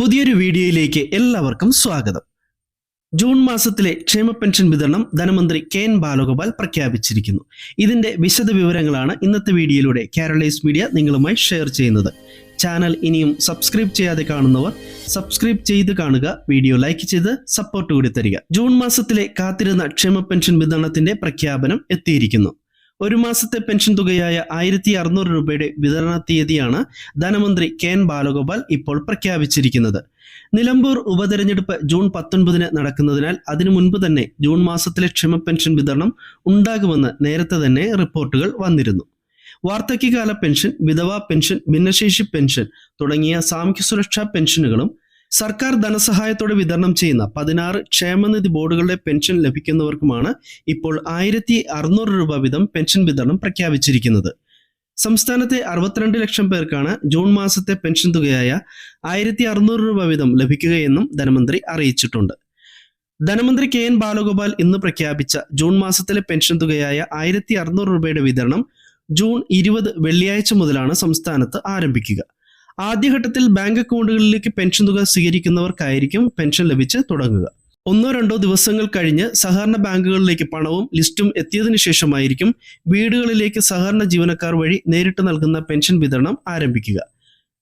പുതിയൊരു വീഡിയോയിലേക്ക് എല്ലാവർക്കും സ്വാഗതം. ജൂൺ മാസത്തിലെ ക്ഷേമ പെൻഷൻ വിതരണം ധനമന്ത്രി കെ.എൻ. ബാലഗോപാൽ പ്രഖ്യാപിച്ചിരിക്കുന്നു. ഇതിന്റെ വിശദ വിവരങ്ങളാണ് ഇന്നത്തെ വീഡിയോയിലൂടെ കേരളൈസ് മീഡിയ നിങ്ങളുമായി ഷെയർ ചെയ്യുന്നത്. ചാനൽ ഇനിയും സബ്സ്ക്രൈബ് ചെയ്യാതെ കാണുന്നവർ സബ്സ്ക്രൈബ് ചെയ്ത് കാണുക, വീഡിയോ ലൈക്ക് ചെയ്ത് സപ്പോർട്ട് കൂടി തരിക. ജൂൺ മാസത്തിലെ കാത്തിരുന്ന ക്ഷേമ പെൻഷൻ വിതരണത്തിന്റെ പ്രഖ്യാപനം എത്തിയിരിക്കുന്നു. ഒരു മാസത്തെ പെൻഷൻ തുകയായ 1600 രൂപയുടെ വിതരണ തീയതിയാണ് ധനമന്ത്രി കെ.എൻ. ബാലഗോപാൽ ഇപ്പോൾ പ്രഖ്യാപിച്ചിരിക്കുന്നത്. നിലമ്പൂർ ഉപതെരഞ്ഞെടുപ്പ് ജൂൺ 19 നടക്കുന്നതിനാൽ അതിനു മുൻപ് തന്നെ ജൂൺ മാസത്തിലെ ക്ഷേമ പെൻഷൻ വിതരണം ഉണ്ടാകുമെന്ന് നേരത്തെ തന്നെ റിപ്പോർട്ടുകൾ വന്നിരുന്നു. വാർദ്ധക്യകാല പെൻഷൻ, വിധവാ പെൻഷൻ, ഭിന്നശേഷി പെൻഷൻ തുടങ്ങിയ സാമൂഹ്യ സുരക്ഷാ പെൻഷനുകളും സർക്കാർ ധനസഹായത്തോടെ വിതരണം ചെയ്യുന്ന 16 ക്ഷേമനിധി ബോർഡുകളുടെ പെൻഷൻ ലഭിക്കുന്നവർക്കുമാണ് ഇപ്പോൾ 1600 രൂപ വീതം പെൻഷൻ വിതരണം പ്രഖ്യാപിച്ചിരിക്കുന്നത്. സംസ്ഥാനത്തെ 62 ലക്ഷം പേർക്കാണ് ജൂൺ മാസത്തെ പെൻഷൻ തുകയായ 1600 രൂപ വീതം ലഭിക്കുകയെന്നും ധനമന്ത്രി അറിയിച്ചിട്ടുണ്ട്. ധനമന്ത്രി കെ.എൻ. ബാലഗോപാൽ ഇന്ന് പ്രഖ്യാപിച്ച ജൂൺ മാസത്തിലെ പെൻഷൻ തുകയായ 1600 രൂപയുടെ വിതരണം ജൂൺ 20 വെള്ളിയാഴ്ച മുതലാണ് സംസ്ഥാനത്ത് ആരംഭിക്കുക. ആദ്യഘട്ടത്തിൽ ബാങ്ക് അക്കൗണ്ടുകളിലേക്ക് പെൻഷൻ തുക സ്വീകരിക്കുന്നവർക്കായിരിക്കും പെൻഷൻ ലഭിച്ച് തുടങ്ങുക. 1-2 ദിവസങ്ങൾ കഴിഞ്ഞ് സഹകരണ ബാങ്കുകളിലേക്ക് പണവും ലിസ്റ്റും എത്തിയതിനു ശേഷമായിരിക്കും വീടുകളിലേക്ക് സഹകരണ ജീവനക്കാർ വഴി നേരിട്ട് നൽകുന്ന പെൻഷൻ വിതരണം ആരംഭിക്കുക.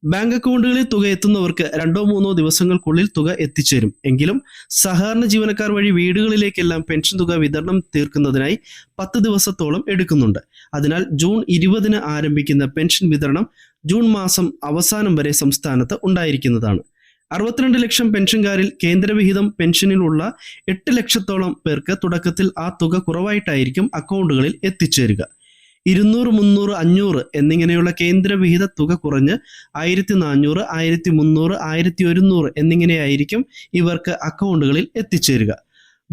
ബാങ്ക് അക്കൗണ്ടുകളിൽ തുക എത്തുന്നവർക്ക് 2-3 ദിവസങ്ങൾക്കുള്ളിൽ തുക എത്തിച്ചേരും. എങ്കിലും സഹകരണ ജീവനക്കാർ വഴി വീടുകളിലേക്കെല്ലാം പെൻഷൻ തുക വിതരണം തീർക്കുന്നതിനായി 10 ദിവസത്തോളം എടുക്കുന്നുണ്ട്. അതിനാൽ ജൂൺ 20 ആരംഭിക്കുന്ന പെൻഷൻ വിതരണം ജൂൺ മാസം അവസാനം വരെ സംസ്ഥാനത്ത് ഉണ്ടായിരിക്കുന്നതാണ്. 62 ലക്ഷം പെൻഷൻകാരിൽ കേന്ദ്രവിഹിതം പെൻഷനിലുള്ള 8 ലക്ഷത്തോളം പേർക്ക് തുടക്കത്തിൽ ആ തുക കുറവായിട്ടായിരിക്കും അക്കൗണ്ടുകളിൽ എത്തിച്ചേരുക. 200, 300, 500 എന്നിങ്ങനെയുള്ള കേന്ദ്രവിഹിത തുക കുറഞ്ഞ് 1400, 1300, 1100 എന്നിങ്ങനെയായിരിക്കും ഇവർക്ക് അക്കൗണ്ടുകളിൽ എത്തിച്ചേരുക.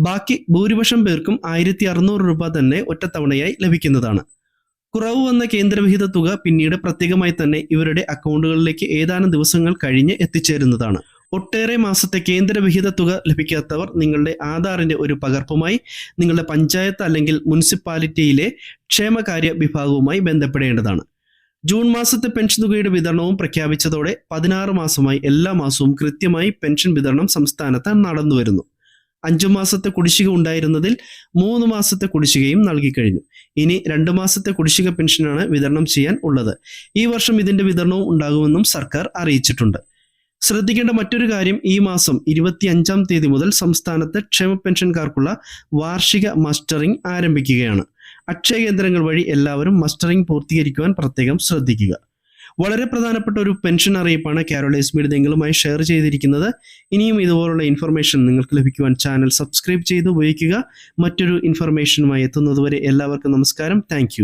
ബാക്കി ഭൂരിപക്ഷം പേർക്കും 1600 രൂപ തന്നെ ഒറ്റത്തവണയായി ലഭിക്കുന്നതാണ്. കുറവ് വന്ന കേന്ദ്രവിഹിത തുക പിന്നീട് പ്രത്യേകമായി തന്നെ ഇവരുടെ അക്കൗണ്ടുകളിലേക്ക് ഏതാനും ദിവസങ്ങൾ കഴിഞ്ഞ് എത്തിച്ചേരുന്നതാണ്. ഒട്ടേറെ മാസത്തെ കേന്ദ്രവിഹിത തുക ലഭിക്കാത്തവർ നിങ്ങളുടെ ആധാറിന്റെ ഒരു പകർപ്പുമായി നിങ്ങളുടെ പഞ്ചായത്ത് അല്ലെങ്കിൽ മുനിസിപ്പാലിറ്റിയിലെ ക്ഷേമകാര്യ വിഭാഗവുമായി ബന്ധപ്പെടേണ്ടതാണ്. ജൂൺ മാസത്തെ പെൻഷൻ തുകയുടെ വിതരണവും പ്രഖ്യാപിച്ചതോടെ 16 മാസമായി എല്ലാ മാസവും കൃത്യമായി പെൻഷൻ വിതരണം സംസ്ഥാനത്ത് നടന്നുവരുന്നു. 5 മാസത്തെ കുടിശ്ശിക ഉണ്ടായിരുന്നതിൽ 3 മാസത്തെ കുടിശ്ശികയും നൽകിക്കഴിഞ്ഞു. ഇനി 2 മാസത്തെ കുടിശ്ശിക പെൻഷനാണ് വിതരണം ചെയ്യാൻ ഉള്ളത്. ഈ വർഷം ഇതിന്റെ വിതരണവും ഉണ്ടാകുമെന്നും സർക്കാർ അറിയിച്ചിട്ടുണ്ട്. ശ്രദ്ധിക്കേണ്ട മറ്റൊരു കാര്യം, ഈ മാസം 25 തീയതി മുതൽ സംസ്ഥാനത്ത് ക്ഷേമ പെൻഷൻകാർക്കുള്ള വാർഷിക മസ്റ്ററിംഗ് ആരംഭിക്കുകയാണ്. അക്ഷയ കേന്ദ്രങ്ങൾ വഴി എല്ലാവരും മസ്റ്ററിംഗ് പൂർത്തീകരിക്കുവാൻ പ്രത്യേകം ശ്രദ്ധിക്കുക. വളരെ പ്രധാനപ്പെട്ട ഒരു പെൻഷൻ അറിയിപ്പാണ് കേരളൈസ് മീഡിയ നിങ്ങളുമായി ഷെയർ ചെയ്തിരിക്കുന്നത്. ഇനിയും ഇതുപോലുള്ള ഇൻഫർമേഷൻ നിങ്ങൾക്ക് ലഭിക്കുവാൻ ചാനൽ സബ്സ്ക്രൈബ് ചെയ്ത് ഉപയോഗിക്കുക. മറ്റൊരു ഇൻഫർമേഷനുമായി എത്തുന്നതുവരെ എല്ലാവർക്കും നമസ്കാരം. താങ്ക്